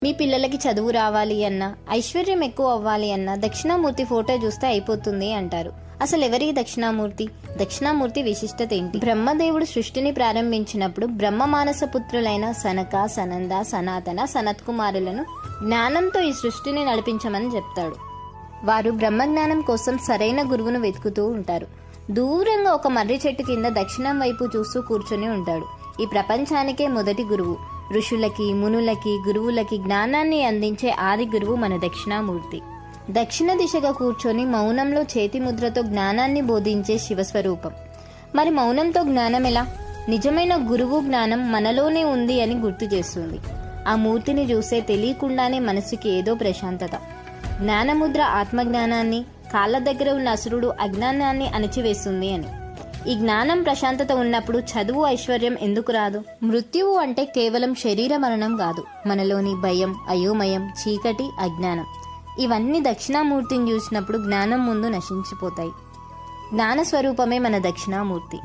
మీ పిల్లలకి చదువు రావాలి అన్నా, ఐశ్వర్యం ఎక్కువ అవ్వాలి అన్నా దక్షిణామూర్తి ఫోటో చూస్తే అయిపోతుంది అంటారు. అసలు ఎవరి దక్షిణామూర్తి? దక్షిణామూర్తి విశిష్టత ఏంటి? బ్రహ్మదేవుడు సృష్టిని ప్రారంభించినప్పుడు బ్రహ్మ మానస పుత్రులైన సనక, సనంద, సనాతన, సనత్ కుమారులను జ్ఞానంతో ఈ సృష్టిని నడిపించమని చెప్తాడు. వారు బ్రహ్మజ్ఞానం కోసం సరైన గురువును వెతుకుతూ ఉంటారు. దూరంగా ఒక మర్రి చెట్టు కింద దక్షిణం వైపు చూస్తూ కూర్చొని ఉంటాడు. ఈ ప్రపంచానికే మొదటి గురువు. ఋషులకి, మునులకి, గురువులకి జ్ఞానాన్ని అందించే ఆది గురువు మన దక్షిణామూర్తి. దక్షిణ దిశగా కూర్చొని మౌనంలో చేతి ముద్రతో జ్ఞానాన్ని బోధించే శివస్వరూపం. మరి మౌనంతో జ్ఞానం ఎలా? నిజమైన గురువు జ్ఞానం మనలోనే ఉంది అని గుర్తు చేస్తుంది. ఆ మూర్తిని చూసే తెలియకుండానే మనసుకి ఏదో ప్రశాంతత. జ్ఞానముద్ర ఆత్మజ్ఞానాన్ని, కాళ్ళ దగ్గర ఉన్న అసురుడు అజ్ఞానాన్ని అణచివేస్తుంది అని. ఈ జ్ఞానం ప్రశాంతత ఉన్నప్పుడు చదువు, ఐశ్వర్యం ఎందుకు రాదు? మృత్యువు అంటే కేవలం శరీర మరణం కాదు, మనలోని భయం, అయోమయం, చీకటి, అజ్ఞానం ఇవన్నీ దక్షిణామూర్తిని చూసినప్పుడు జ్ఞానం ముందు నశించిపోతాయి. జ్ఞాన స్వరూపమే మన దక్షిణామూర్తి.